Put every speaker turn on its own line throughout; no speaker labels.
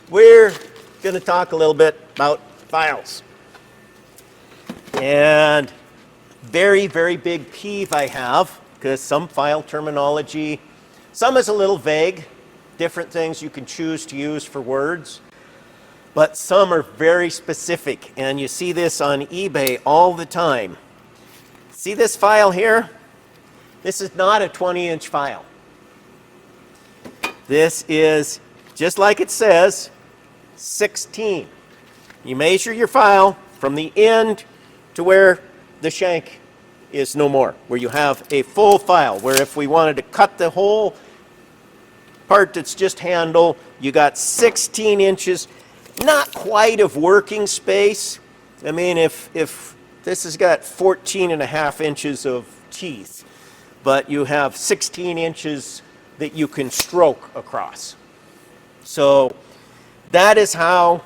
we're going to talk a little bit about files. And very, very big peeve I have, because some file terminology, some is a little vague, different things you can choose to use for words, but some are very specific, and you see this on eBay all the time. See this file here? This is not a 20-inch file. This is, just like it says, 16. You measure your file from the end to where the shank is no more, where you have a full file, where if we wanted to cut the whole part that's just handle, you got 16 inches, not quite of working space. I mean, if this has got 14 and a half inches of teeth, but you have 16 inches that you can stroke across. So that is how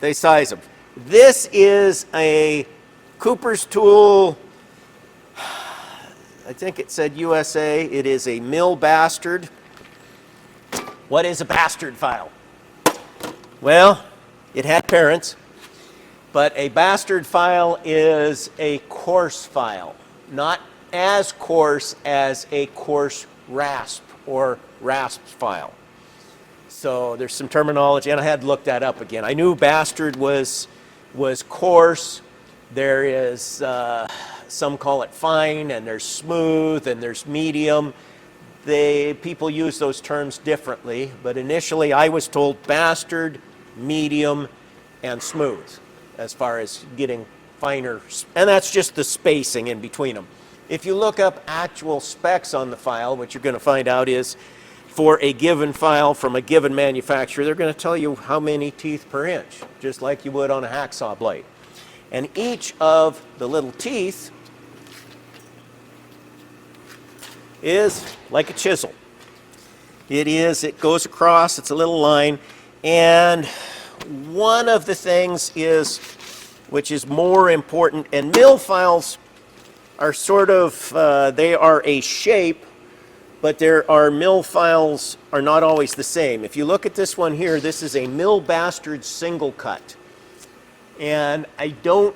they size them. This is a Cooper's tool. I think it said USA. It is a mill bastard. What is a bastard file? Well, it had parents, but a bastard file is a coarse file, not as coarse as a coarse rasp or rasp file. So there's some terminology, and I had to look that up again. I knew bastard was coarse. There is, some call it fine, and there's smooth, and there's medium. People use those terms differently, but initially I was told bastard, medium, and smooth as far as getting finer, and that's just the spacing in between them. If you look up actual specs on the file, what you're going to find out is for a given file from a given manufacturer, they're going to tell you how many teeth per inch, just like you would on a hacksaw blade. And each of the little teeth is like a chisel. It goes across, it's a little line, and one of the things is, which is more important, and mill files are sort of, they are a shape, but mill files are not always the same. If you look at this one here, this is a mill bastard single cut. And I don't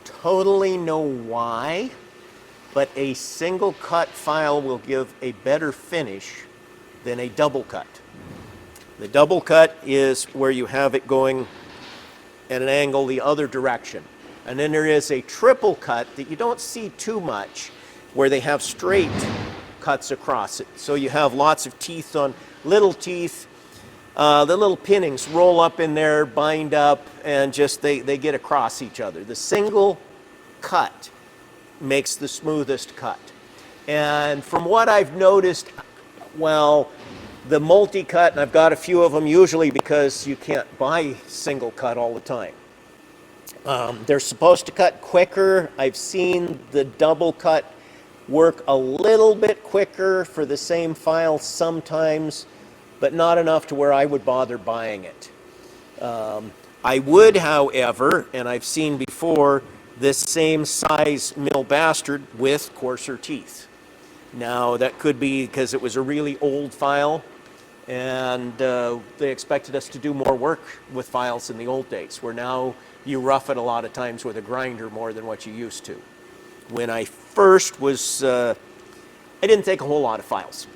totally know why, but a single cut file will give a better finish than a double cut. The double cut is where you have it going at an angle the other direction. And then there is a triple cut that you don't see too much, where they have straight cuts across it. So you have lots of teeth on, little teeth, the little pinnings roll up in there, bind up, and just they get across each other. The single cut makes the smoothest cut. And from what I've noticed, well, the multi-cut, and I've got a few of them usually because you can't buy single cut all the time. They're supposed to cut quicker. I've seen the double cut work a little bit quicker for the same file sometimes, but not enough to where I would bother buying it. I would, however, and I've seen before, this same size mill bastard with coarser teeth. Now, that could be because it was a really old file, and they expected us to do more work with files in the old days, where now you rough it a lot of times with a grinder more than what you used to. When I first was, I didn't take a whole lot of files.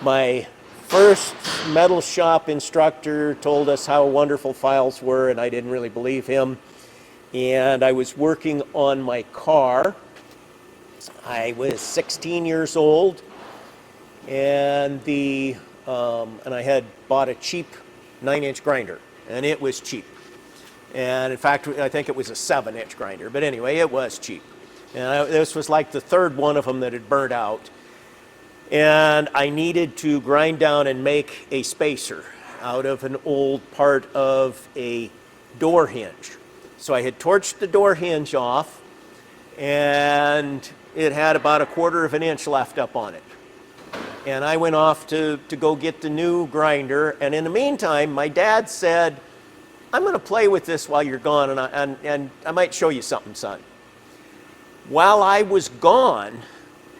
My first metal shop instructor told us how wonderful files were, and I didn't really believe him. And I was working on my car. I was 16 years old, and and I had bought a cheap 9-inch grinder, and it was cheap. And in fact, I think it was a 7-inch grinder, but anyway, it was cheap. And this was like the third one of them that had burnt out. And I needed to grind down and make a spacer out of an old part of a door hinge. So I had torched the door hinge off, and it had about 1/4 of an inch left up on it. And I went off to go get the new grinder, and in the meantime, my dad said, I'm going to play with this while you're gone, and I might show you something, son. While I was gone,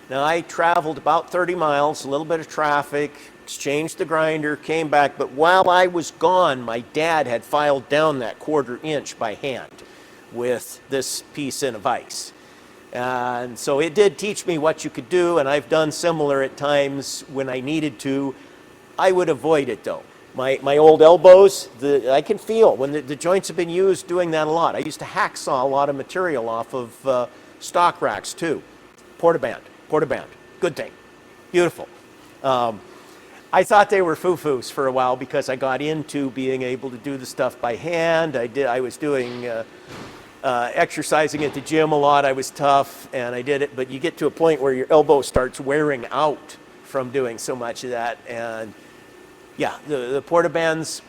now I traveled about 30 miles, a little bit of traffic, exchanged the grinder, came back, but while I was gone, my dad had filed down that 1/4 inch by hand with this piece in a vise. And so it did teach me what you could do, and I've done similar at times when I needed to. I would avoid it though. My old elbows, I can feel when the joints have been used doing that a lot. I used to hacksaw a lot of material off of stock racks too. Portaband, good thing, beautiful. I thought they were foo-foos for a while because I got into being able to do the stuff by hand. I was doing exercising at the gym a lot. I was tough and I did it, but you get to a point where your elbow starts wearing out from doing so much of that. And yeah, the Portabands,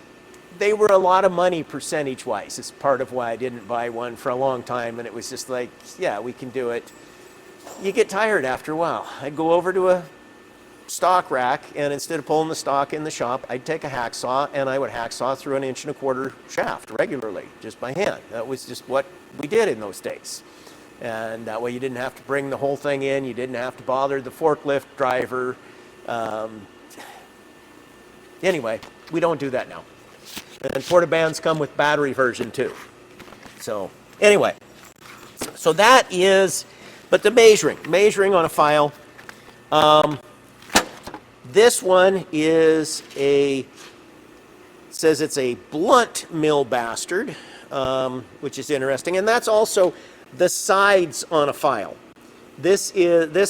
they were a lot of money percentage-wise. It's part of why I didn't buy one for a long time, and it was just like, yeah, we can do it. You get tired after a while. I'd go over to a stock rack, and instead of pulling the stock in the shop, I'd take a hacksaw, and I would hacksaw through an 1.25 inch shaft regularly, just by hand. That was just what we did in those days. And that way you didn't have to bring the whole thing in. You didn't have to bother the forklift driver. Anyway, we don't do that now. And Portabands come with battery version too. So anyway, so that is, but the measuring on a file. This one is says it's a blunt mill bastard, which is interesting. And that's also the sides on a file. This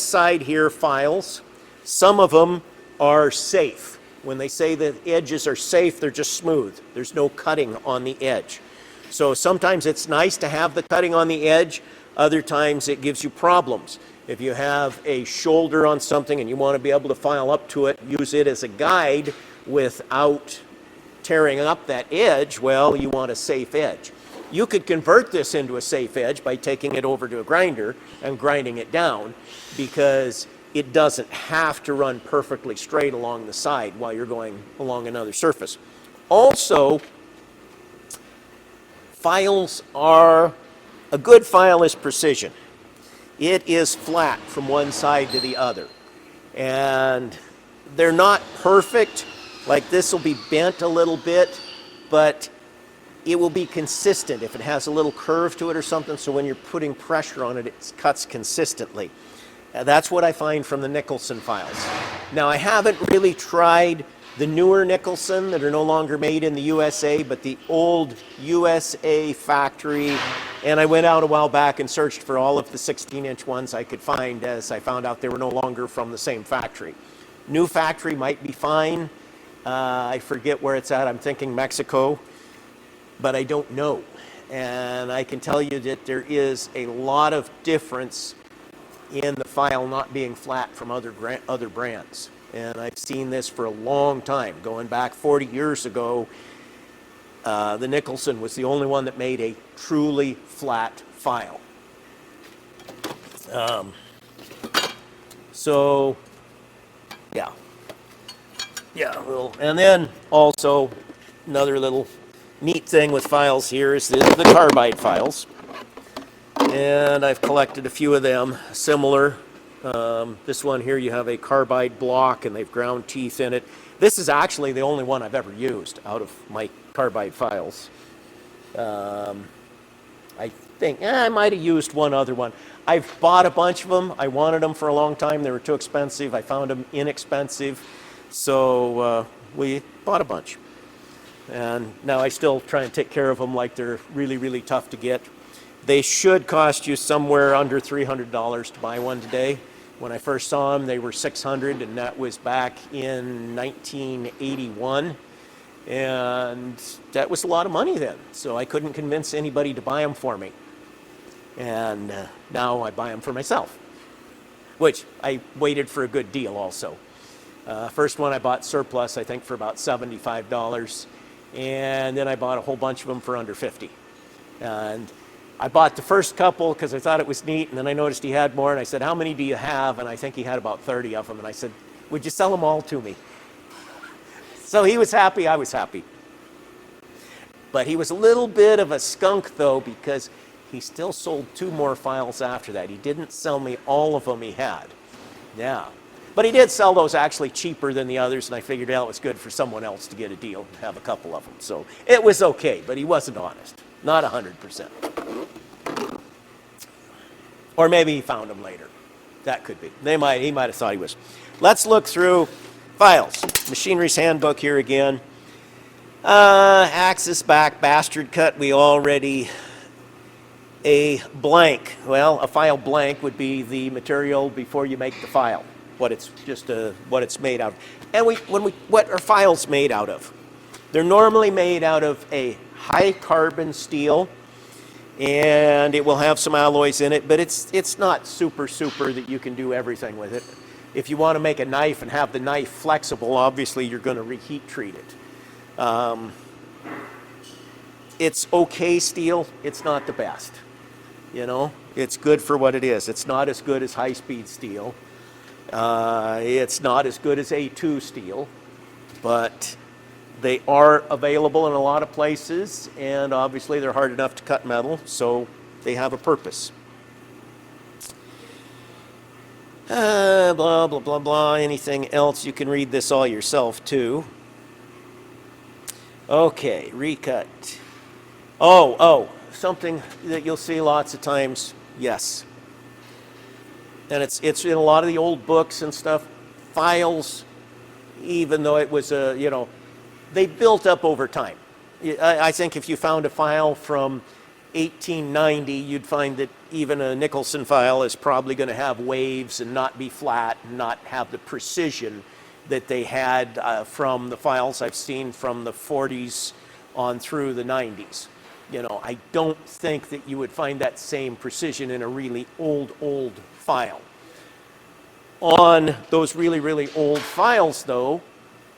side here files. Some of them are safe. When they say the edges are safe, they're just smooth. There's no cutting on the edge. So sometimes it's nice to have the cutting on the edge. Other times it gives you problems. If you have a shoulder on something and you want to be able to file up to it, use it as a guide without tearing up that edge, well, you want a safe edge. You could convert this into a safe edge by taking it over to a grinder and grinding it down, because it doesn't have to run perfectly straight along the side while you're going along another surface. Also, files are, a good file is precision. It is flat from one side to the other. And they're not perfect, like this will be bent a little bit, but it will be consistent if it has a little curve to it or something, so when you're putting pressure on it, it cuts consistently. That's what I find from the Nicholson files. Now, I haven't really tried the newer Nicholson that are no longer made in the USA, but the old USA factory. And I went out a while back and searched for all of the 16-inch ones I could find, as I found out they were no longer from the same factory. New factory might be fine. I forget where it's at. I'm thinking Mexico, but I don't know. And I can tell you that there is a lot of difference in the file not being flat from other brands. And I've seen this for a long time. Going back 40 years ago, the Nicholson was the only one that made a truly flat file. So, yeah. Yeah, well, and then also another little neat thing with files here is the carbide files. And I've collected a few of them, similar. This one here, you have a carbide block and they've ground teeth in it. This is actually the only one I've ever used out of my carbide files. I think I might have used one other one. I've bought a bunch of them. I wanted them for a long time. They were too expensive. I found them inexpensive. So we bought a bunch. And now I still try and take care of them like they're really, really tough to get. They should cost you somewhere under $300 to buy one today. When I first saw them, they were $600, and that was back in 1981. And that was a lot of money then. So I couldn't convince anybody to buy them for me. And now I buy them for myself, which I waited for a good deal also. First one I bought surplus, I think, for about $75. And then I bought a whole bunch of them for under $50. And I bought the first couple because I thought it was neat, and then I noticed he had more, and I said, how many do you have? And I think he had about 30 of them, and I said, would you sell them all to me? So he was happy, I was happy. But he was a little bit of a skunk, though, because he still sold 2 more files after that. He didn't sell me all of them he had. Yeah. But he did sell those actually cheaper than the others, and I figured out it was good for someone else to get a deal and have a couple of them. So it was okay, but he wasn't honest. Not 100%. Or maybe he found them later. That could be. He might have thought he was. Let's look through files. Machinery's Handbook here again. Axis back, bastard cut, we already... A blank, well, a file blank would be the material before you make the file. What it's made out of. And what are files made out of? They're normally made out of a high carbon steel, and it will have some alloys in it, but it's not super that you can do everything with it. If you want to make a knife and have the knife flexible, obviously you're going to reheat treat it. It's okay steel. It's not the best. You know, it's good for what it is. It's not as good as high-speed steel. It's not as good as A2 steel, but they are available in a lot of places, and obviously they're hard enough to cut metal, so they have a purpose. Blah, blah, blah, blah. Anything else? You can read this all yourself, too. Okay, recut. Oh, something that you'll see lots of times, yes. And it's in a lot of the old books and stuff. Files, even though it was they built up over time. I think if you found a file from 1890, you'd find that even a Nicholson file is probably going to have waves and not be flat and not have the precision that they had from the files I've seen from the 40s on through the 90s. You know, I don't think that you would find that same precision in a really old file. On those really old files, though,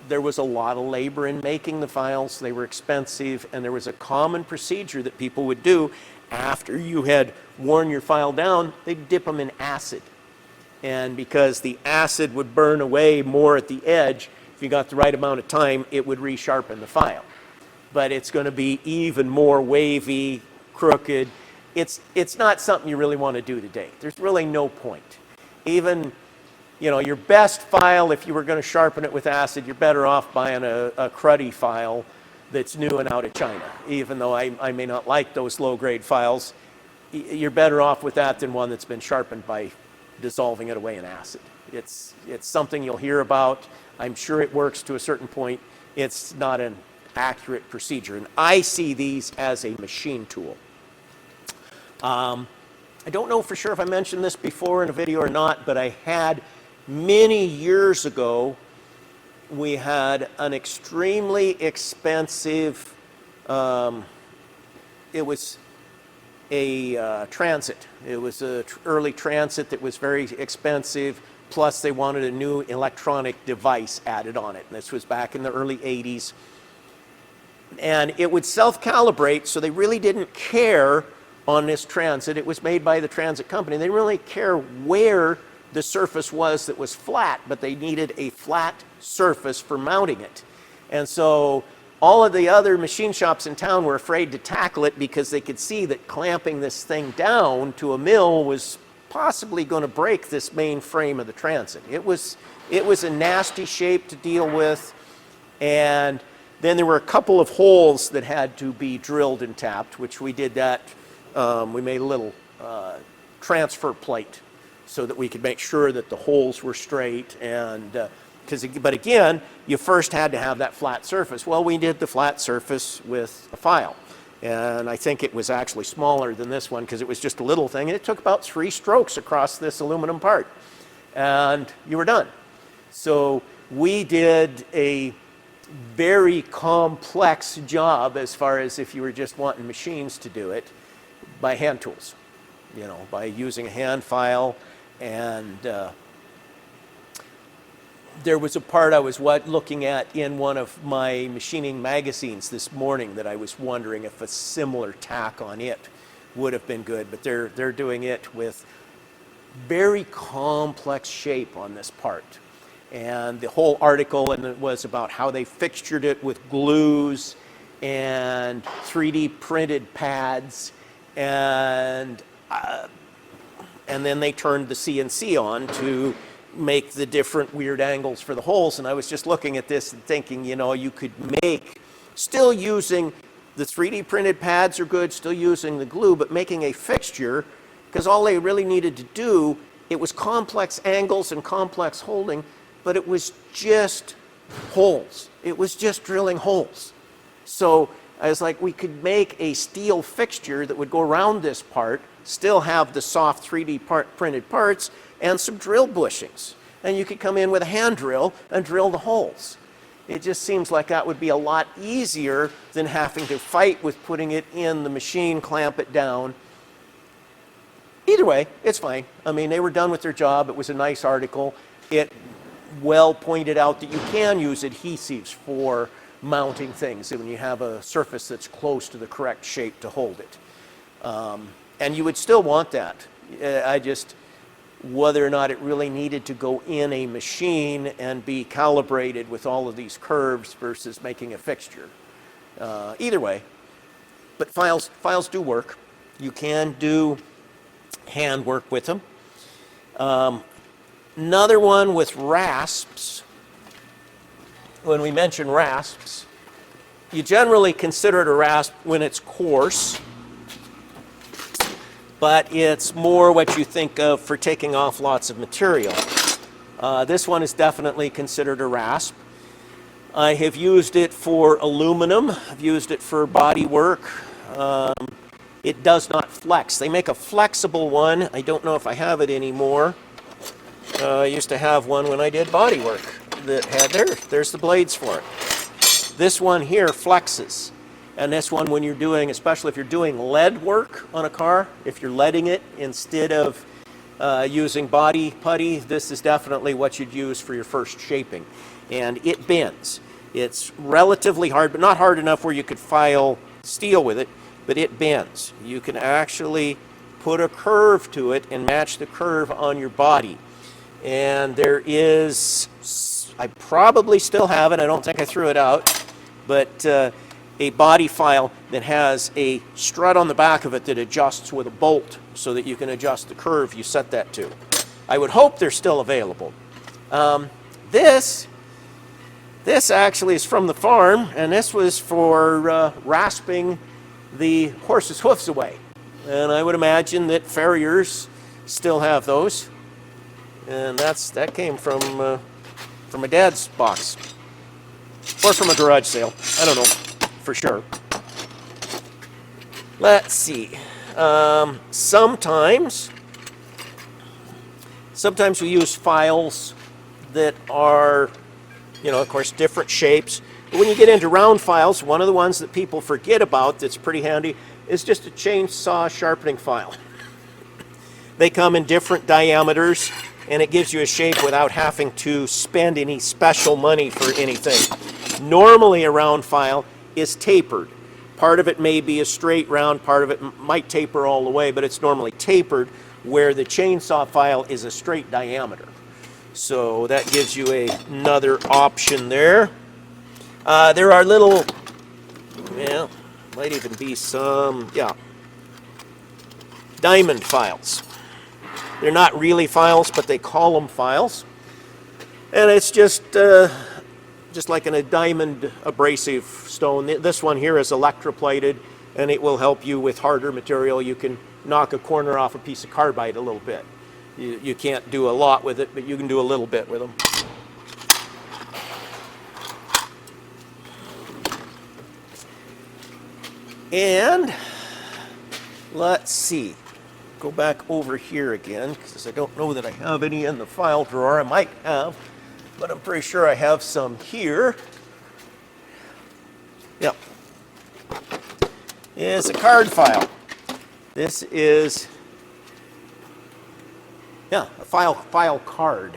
there was a lot of labor in making the files. They were expensive, and there was a common procedure that people would do after you had worn your file down. They'd dip them in acid. And because the acid would burn away more at the edge, if you got the right amount of time, it would resharpen the file. But it's going to be even more wavy, crooked. It's not something you really want to do today. There's really no point. Even, your best file, if you were going to sharpen it with acid, you're better off buying a cruddy file that's new and out of China. Even though I may not like those low-grade files, you're better off with that than one that's been sharpened by dissolving it away in acid. It's something you'll hear about. I'm sure it works to a certain point. It's not an accurate procedure, and I see these as a machine tool. I don't know for sure if I mentioned this before in a video or not, but I had many years ago, we had an extremely expensive, it was a transit. It was an early transit that was very expensive, plus they wanted a new electronic device added on it. And this was back in the early 80s. And it would self-calibrate, so they really didn't care on this transit. It was made by the transit company. They didn't really care where the surface was that was flat, but they needed a flat surface for mounting it. And so all of the other machine shops in town were afraid to tackle it because they could see that clamping this thing down to a mill was possibly going to break this main frame of the transit. It was a nasty shape to deal with, and then there were a couple of holes that had to be drilled and tapped, which we did that. We made a little transfer plate so that we could make sure that the holes were straight. But again, you first had to have that flat surface. Well, we did the flat surface with a file. And I think it was actually smaller than this one because it was just a little thing. And it took about 3 strokes across this aluminum part. And you were done. So we did a very complex job as far as if you were just wanting machines to do it by hand tools, by using a hand file. And there was a part I was looking at in one of my machining magazines this morning that I was wondering if a similar tack on it would have been good, but they're doing it with very complex shape on this part. And the whole article was about how they fixtured it with glues and 3D printed pads, and then they turned the CNC on to make the different weird angles for the holes. And I was just looking at this and thinking, you know, you could make, still using the 3D printed pads are good, still using the glue, but making a fixture, because all they really needed to do, it was complex angles and complex holding, but it was just holes. It was just drilling holes. So I was like, we could make a steel fixture that would go around this part, still have the soft 3D printed parts, and some drill bushings. And you could come in with a hand drill and drill the holes. It just seems like that would be a lot easier than having to fight with putting it in the machine, clamp it down. Either way, it's fine. I mean, they were done with their job. It was a nice article. It well pointed out that you can use adhesives for mounting things when you have a surface that's close to the correct shape to hold it. And you would still want that. Whether or not it really needed to go in a machine and be calibrated with all of these curves versus making a fixture. Either way, but files do work. You can do hand work with them. Another one with rasps. When we mention rasps, you generally consider it a rasp when it's coarse, but it's more what you think of for taking off lots of material. This one is definitely considered a rasp. I have used it for aluminum. I've used it for body work. It does not flex. They make a flexible one. I don't know if I have it anymore. I used to have one when I did body work that had there's the blades for it. This one here flexes. And this one, when you're doing, especially if you're doing lead work on a car, if you're leading it instead of using body putty, this is definitely what you'd use for your first shaping. And it bends. It's relatively hard, but not hard enough where you could file steel with it, but it bends. You can actually put a curve to it and match the curve on your body. And there is, I probably still have it, I don't think I threw it out, but a body file that has a strut on the back of it that adjusts with a bolt so that you can adjust the curve you set that to. I would hope they're still available. This actually is from the farm, and this was for rasping the horse's hoofs away. And I would imagine that farriers still have those. And that came from my dad's box. Or from a garage sale. I don't know for sure. Let's see. Sometimes we use files that are, of course, different shapes. But when you get into round files, one of the ones that people forget about that's pretty handy is just a chainsaw sharpening file. They come in different diameters, and it gives you a shape without having to spend any special money for anything. Normally a round file is tapered. Part of it may be a straight round, part of it might taper all the way, but it's normally tapered, where the chainsaw file is a straight diameter. So that gives you another option there. There are little, might even be some, diamond files. They're not really files, but they call them files. And it's just like a diamond abrasive stone. This one here is electroplated, and it will help you with harder material. You can knock a corner off a piece of carbide a little bit. You can't do a lot with it, but you can do a little bit with them. And let's see. Go back over here again, because I don't know that I have any in the file drawer. I might have, but I'm pretty sure I have some here. Yep. It's a card file. This is, a file card.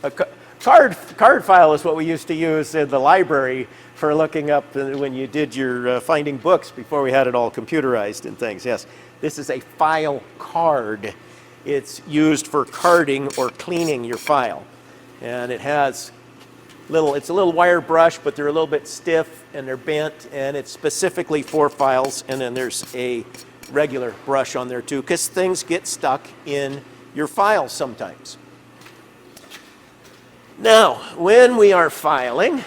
A card file is what we used to use in the library for looking up when you did your finding books before we had it all computerized and things. Yes, this is a file card. It's used for carding or cleaning your file. And it has it's a little wire brush, but they're a little bit stiff and they're bent, and it's specifically for files. And then there's a regular brush on there too, because things get stuck in your files sometimes. Now, when we are filing,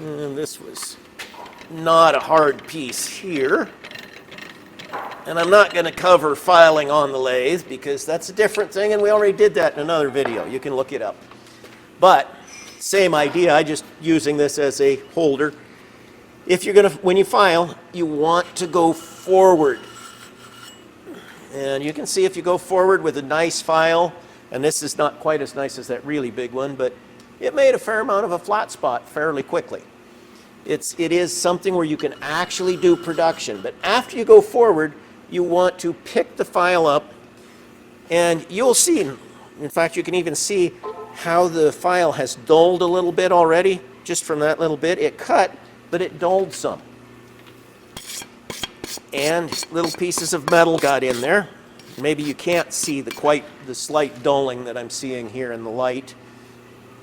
and this was not a hard piece here, and I'm not going to cover filing on the lathe because that's a different thing, and we already did that in another video. You can look it up. But same idea, I'm just using this as a holder. If you're going to, when you file, you want to go forward. And you can see if you go forward with a nice file, and this is not quite as nice as that really big one, but it made a fair amount of a flat spot fairly quickly. It is something where you can actually do production. But after you go forward, you want to pick the file up, and you'll see, in fact, you can even see how the file has dulled a little bit already, just from that little bit. It cut, but it dulled some. And little pieces of metal got in there. Maybe you can't see the slight dulling that I'm seeing here in the light.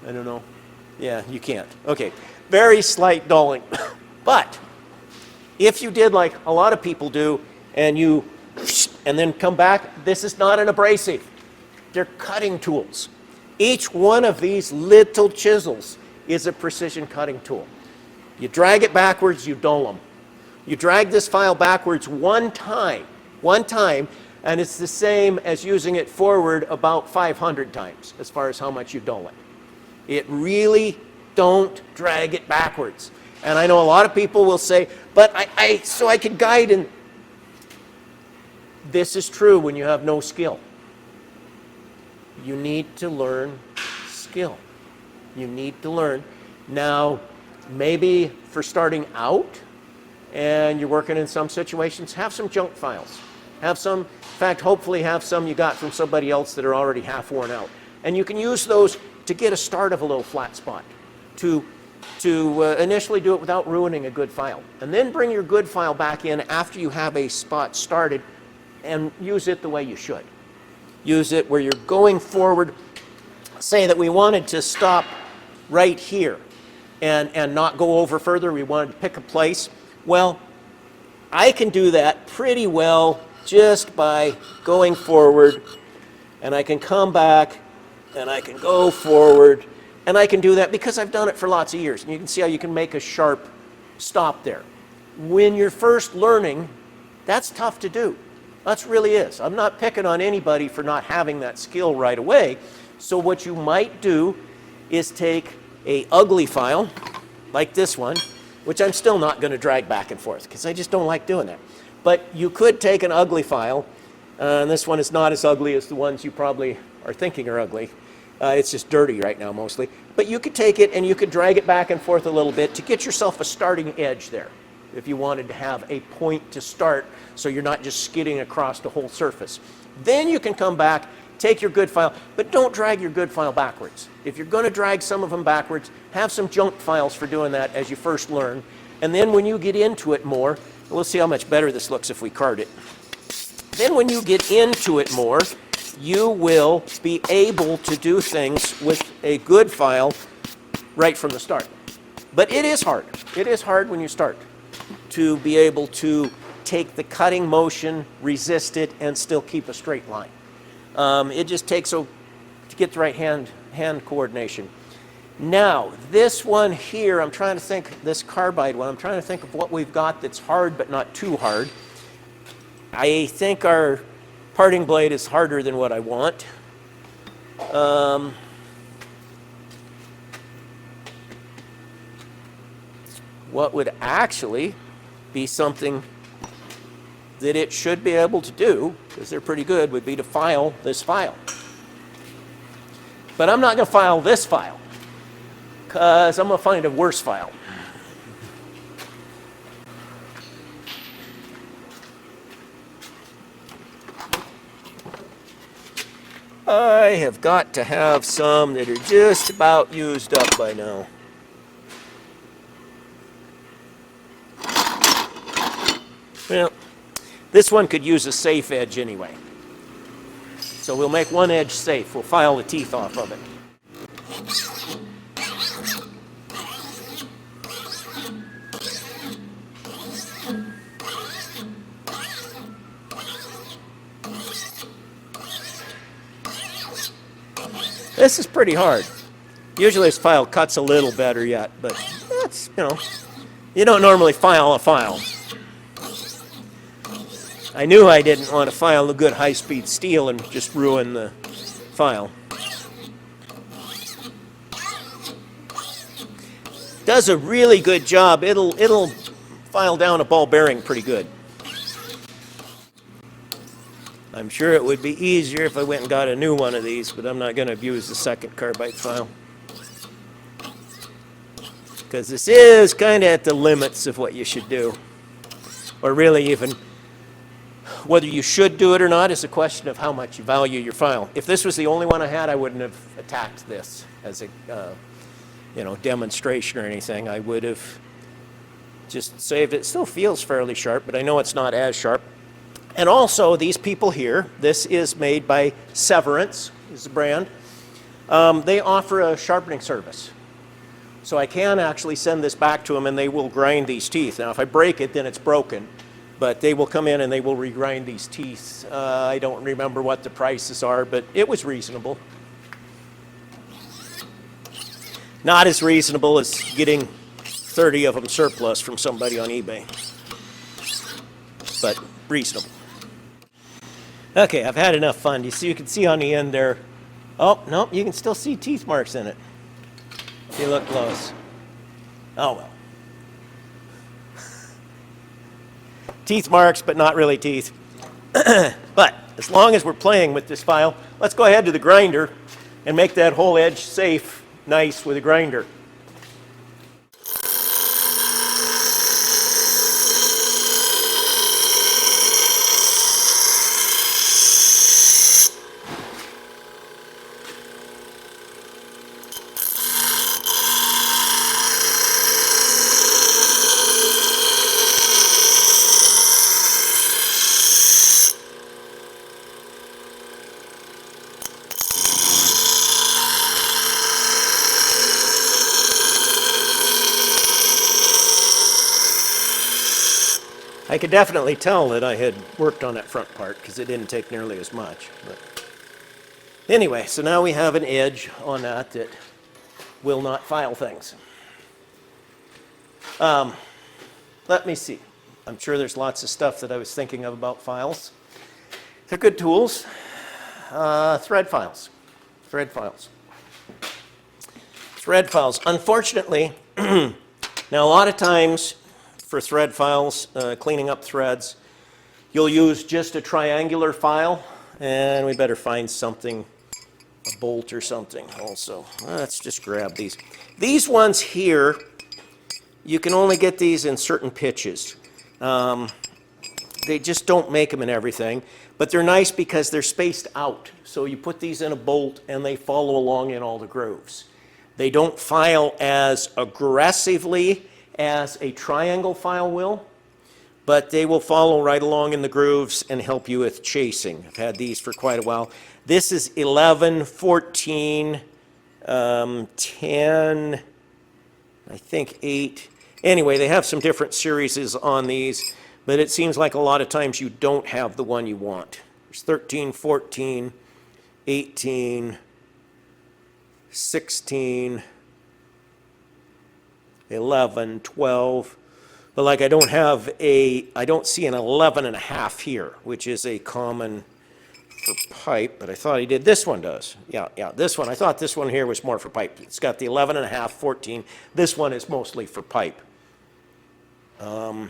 I don't know. Yeah, you can't. Okay, very slight dulling. But if you did like a lot of people do, and then come back, this is not an abrasive. They're cutting tools. Each one of these little chisels is a precision cutting tool. You drag it backwards, you dull them. You drag this file backwards one time, and it's the same as using it forward about 500 times as far as how much you dull it. It really don't drag it backwards. And I know a lot of people will say, but so I could guide, and this is true when you have no skill. You need to learn skill. You need to learn. Now, maybe for starting out and you're working in some situations, have some junk files. Have some, in fact, hopefully have some you got from somebody else that are already half worn out. And you can use those to get a start of a little flat spot, to initially do it without ruining a good file. And then bring your good file back in after you have a spot started and use it the way you should. Use it where you're going forward. Say that we wanted to stop right here and not go over further. We wanted to pick a place. Well, I can do that pretty well just by going forward, and I can come back and I can go forward, and I can do that because I've done it for lots of years. And you can see how you can make a sharp stop there. When you're first learning, that's tough to do. That really is. I'm not picking on anybody for not having that skill right away. So what you might do is take an ugly file like this one, which I'm still not going to drag back and forth because I just don't like doing that. But you could take an ugly file, and this one is not as ugly as the ones you probably are thinking are ugly. It's just dirty right now mostly. But you could take it and you could drag it back and forth a little bit to get yourself a starting edge there if you wanted to have a point to start so you're not just skidding across the whole surface. Then you can come back, take your good file, but don't drag your good file backwards. If you're going to drag some of them backwards, have some junk files for doing that as you first learn. And then when you get into it more, we'll see how much better this looks if we card it. Then when you get into it more, you will be able to do things with a good file right from the start. But it is hard. It is hard when you start to be able to take the cutting motion, resist it, and still keep a straight line. It just takes to get the right hand coordination. Now, this one here, I'm trying to think, this carbide one, I'm trying to think of what we've got that's hard but not too hard. I think our parting blade is harder than what I want. What would actually be something that it should be able to do, because they're pretty good, would be to file this file. But I'm not going to file this file, because I'm going to find a worse file. I have got to have some that are just about used up by now. Well, this one could use a safe edge anyway. So we'll make one edge safe. We'll file the teeth off of it. This is pretty hard. Usually this file cuts a little better yet, but that's, you don't normally file a file. I knew I didn't want to file a good high-speed steel and just ruin the file. Does a really good job. It'll file down a ball bearing pretty good. I'm sure it would be easier if I went and got a new one of these, but I'm not going to abuse the second carbide file. Because this is kind of at the limits of what you should do. Or really even whether you should do it or not is a question of how much you value your file. If this was the only one I had, I wouldn't have attacked this as a demonstration or anything. I would have just saved it. It still feels fairly sharp, but I know it's not as sharp. And also, these people here, this is made by Severance, is the brand. They offer a sharpening service. So I can actually send this back to them and they will grind these teeth. Now, if I break it, then it's broken. But they will come in and they will regrind these teeth. I don't remember what the prices are, but it was reasonable. Not as reasonable as getting 30 of them surplus from somebody on eBay. But reasonable. Okay, I've had enough fun. You can see on the end there. Oh, no, you can still see teeth marks in it. If you look close. Oh, well. Teeth marks, but not really teeth. But as long as we're playing with this file, let's go ahead to the grinder and make that whole edge safe, nice with a grinder. I could definitely tell that I had worked on that front part because it didn't take nearly as much. But anyway, so now we have an edge on that will not file things. Let me see. I'm sure there's lots of stuff that I was thinking of about files. They're good tools. Thread files. Thread files. Thread files. Unfortunately, now a lot of times for thread files, cleaning up threads, you'll use just a triangular file, and we better find something, a bolt or something also. Let's just grab these. These ones here, you can only get these in certain pitches. They just don't make them in everything, but they're nice because they're spaced out. So you put these in a bolt and they follow along in all the grooves. They don't file as aggressively as a triangle file will, but they will follow right along in the grooves and help you with chasing. I've had these for quite a while. This is 11, 14, 10, I think 8. Anyway, they have some different series on these, but it seems like a lot of times you don't have the one you want. There's 13, 14, 18, 16, 11, 12, but like I don't see an 11 and a half here, which is a common for pipe, but I thought he did. This one does. Yeah, this one. I thought this one here was more for pipe. It's got the 11 and a half, 14. This one is mostly for pipe. I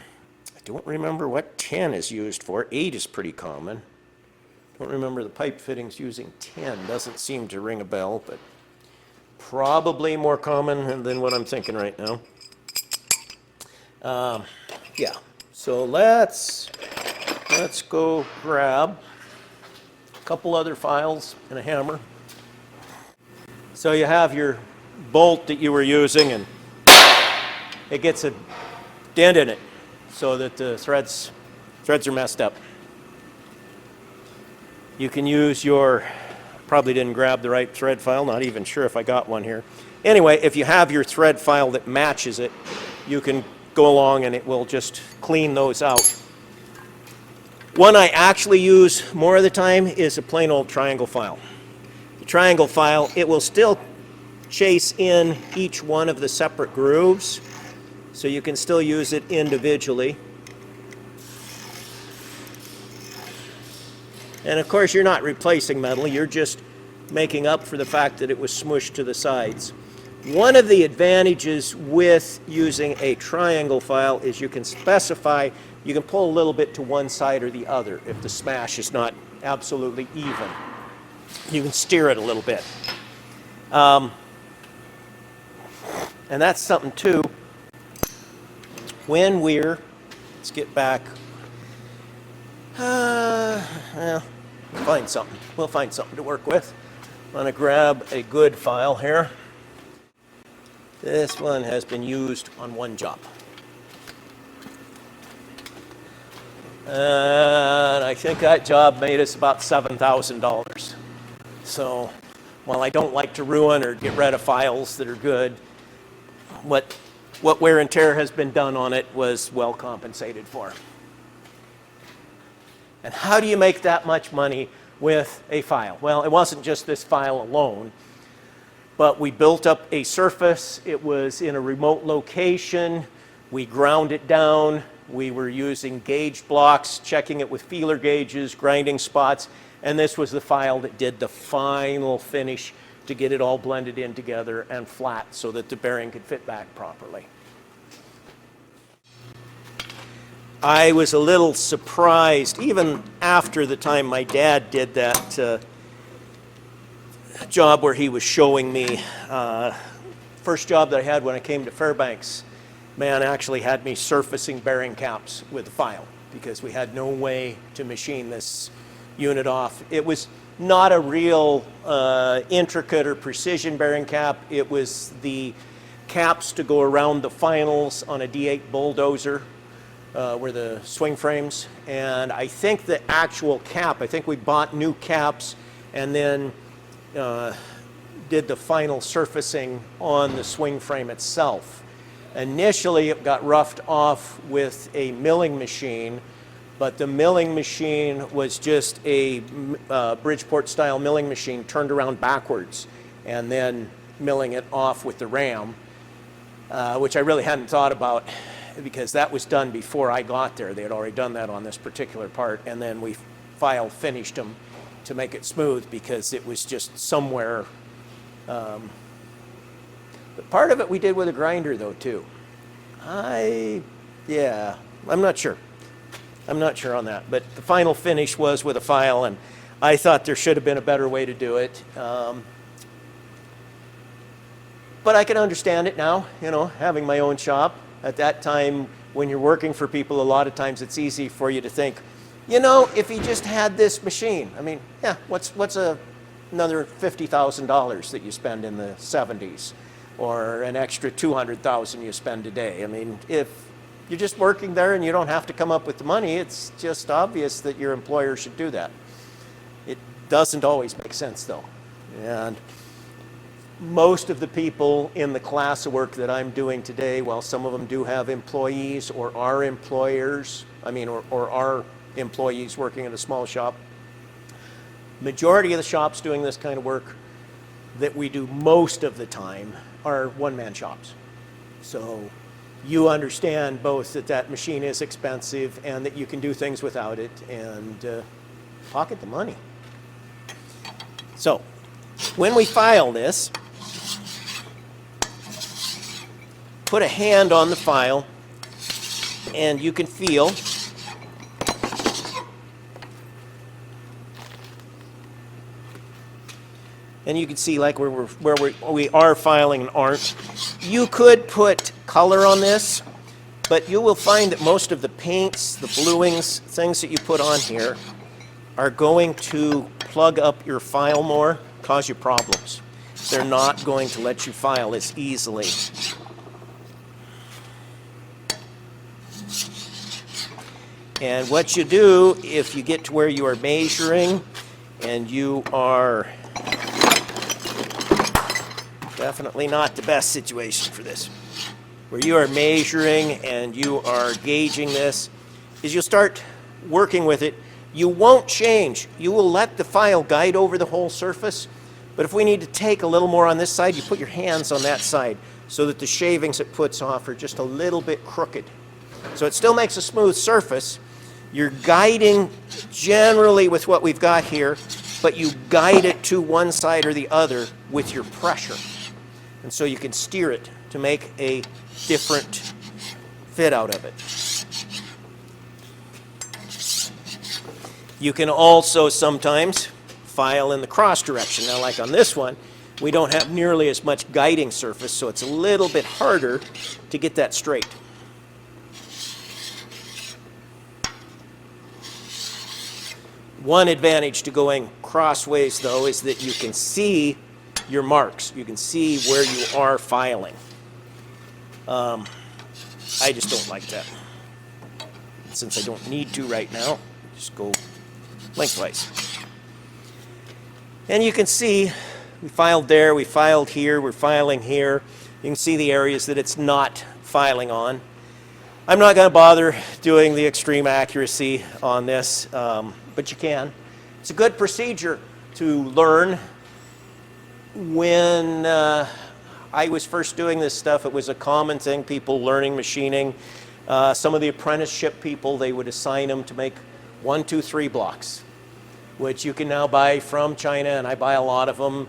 don't remember what 10 is used for. 8 is pretty common. Don't remember the pipe fittings using 10. Doesn't seem to ring a bell, but probably more common than what I'm thinking right now. Yeah, so let's go grab a couple other files and a hammer. So you have your bolt that you were using and it gets a dent in it so that the threads are messed up. You can use your, probably didn't grab the right thread file, not even sure if I got one here. Anyway, if you have your thread file that matches it, you can go along and it will just clean those out. One I actually use more of the time is a plain old triangle file. The triangle file, it will still chase in each one of the separate grooves, so you can still use it individually. And of course, you're not replacing metal, you're just making up for the fact that it was smushed to the sides. One of the advantages with using a triangle file is you can specify, you can pull a little bit to one side or the other if the smash is not absolutely even. You can steer it a little bit. And that's something too. When let's get back, well, we'll find something to work with. I'm going to grab a good file here. This one has been used on one job. And I think that job made us about $7,000. So while I don't like to ruin or get rid of files that are good, what wear and tear has been done on it was well compensated for. And how do you make that much money with a file? Well, it wasn't just this file alone, but we built up a surface. It was in a remote location. We ground it down. We were using gauge blocks, checking it with feeler gauges, grinding spots, and this was the file that did the final finish to get it all blended in together and flat so that the bearing could fit back properly. I was a little surprised, even after the time my dad did that job where he was showing me, first job that I had when I came to Fairbanks, man actually had me surfacing bearing caps with the file because we had no way to machine this unit off. It was not a real intricate or precision bearing cap. It was the caps to go around the finals on a D8 bulldozer were the swing frames. And I think the actual cap, I think we bought new caps and then did the final surfacing on the swing frame itself. Initially, it got roughed off with a milling machine, but the milling machine was just a Bridgeport-style milling machine turned around backwards and then milling it off with the ram, which I really hadn't thought about because that was done before I got there. They had already done that on this particular part, and then we file finished them to make it smooth because it was just somewhere. But part of it we did with a grinder though too. I'm not sure. I'm not sure on that, but the final finish was with a file, and I thought there should have been a better way to do it. But I can understand it now, you know, having my own shop. At that time, when you're working for people, a lot of times it's easy for you to think, you know, if you just had this machine, I mean, yeah, what's another $50,000 that you spend in the 70s, or an extra $200,000 you spend today? I mean, if you're just working there and you don't have to come up with the money, it's just obvious that your employer should do that. It doesn't always make sense though. And most of the people in the class of work that I'm doing today, while some of them do have employees or are employers, or are employees working in a small shop, majority of the shops doing this kind of work that we do most of the time are one-man shops. So you understand both that machine is expensive and that you can do things without it and pocket the money. So when we file this, put a hand on the file and you can feel and you can see like where we are filing and aren't. You could put color on this, but you will find that most of the paints, the bluings, things that you put on here are going to plug up your file more, cause you problems. They're not going to let you file as easily. And what you do, if you get to where you are measuring, and you are definitely not the best situation for this, where you are measuring and you are gauging this, is you'll start working with it. You won't change. You will let the file guide over the whole surface, But if we need to take a little more on this side, you put your hands on that side so that the shavings it puts off are just a little bit crooked. So it still makes a smooth surface. You're guiding generally with what we've got here, but you guide it to one side or the other with your pressure. And so you can steer it to make a different fit out of it. You can also sometimes file in the cross direction. Now, like on this one, we don't have nearly as much guiding surface, so it's a little bit harder to get that straight. One advantage to going crossways, though, is that you can see your marks. You can see where you are filing. I just don't like that. Since I don't need to right now, just go lengthwise. And you can see we filed there, we filed here, we're filing here. You can see the areas that it's not filing on. I'm not going to bother doing the extreme accuracy on this, but you can. It's a good procedure to learn. When I was first doing this stuff, it was a common thing, people learning machining. Some of the apprenticeship people, they would assign them to make 1, 2, 3 blocks, which you can now buy from China, and I buy a lot of them.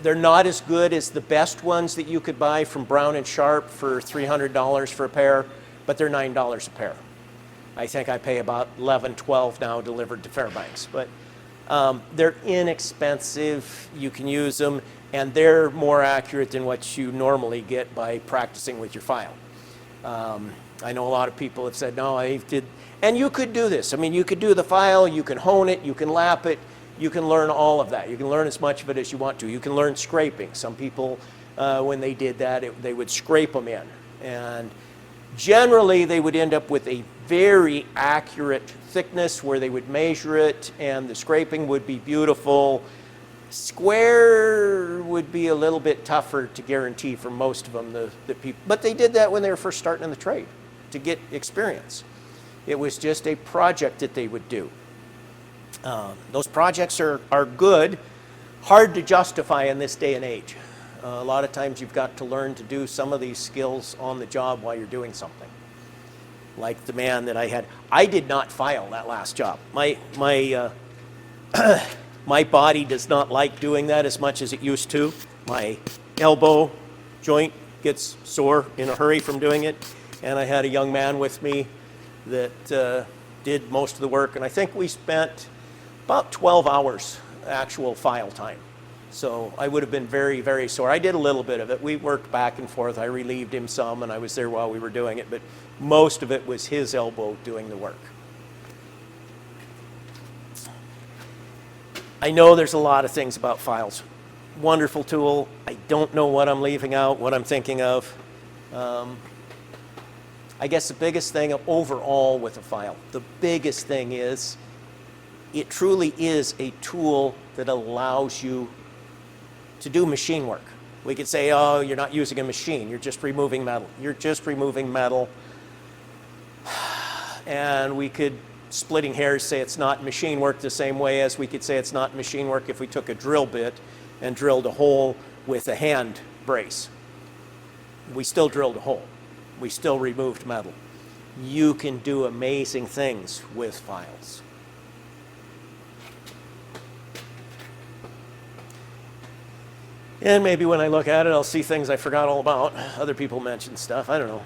They're not as good as the best ones that you could buy from Brown and Sharp for $300 for a pair, but they're $9 a pair. I think I pay about $11, $12 now delivered to Fairbanks, but they're inexpensive. You can use them, and they're more accurate than what you normally get by practicing with your file. I know a lot of people have said, no, I did, and you could do this. I mean, you could do the file, you can hone it, you can lap it, you can learn all of that. You can learn as much of it as you want to. You can learn scraping. Some people, when they did that, they would scrape them in. And generally, they would end up with a very accurate thickness where they would measure it, and the scraping would be beautiful. Square would be a little bit tougher to guarantee for most of them, the people. But they did that when they were first starting in the trade to get experience. It was just a project that they would do. Those projects are good, hard to justify in this day and age. A lot of times you've got to learn to do some of these skills on the job while you're doing something. Like the man that I had. I did not file that last job. My body does not like doing that as much as it used to. My elbow joint gets sore in a hurry from doing it. And I had a young man with me that did most of the work. And I think we spent about 12 hours actual file time. So I would have been very, very sore. I did a little bit of it. We worked back and forth. I relieved him some, and I was there while we were doing it. But most of it was his elbow doing the work. I know there's a lot of things about files. Wonderful tool. I don't know what I'm leaving out, what I'm thinking of. I guess the biggest thing overall with a file, the biggest thing is it truly is a tool that allows you to do machine work. We could say, oh, you're not using a machine, you're just removing metal. You're just removing metal. And we could, splitting hairs, say it's not machine work the same way as we could say it's not machine work if we took a drill bit and drilled a hole with a hand brace. We still drilled a hole. We still removed metal. You can do amazing things with files. And maybe when I look at it, I'll see things I forgot all about. Other people mentioned stuff. I don't know.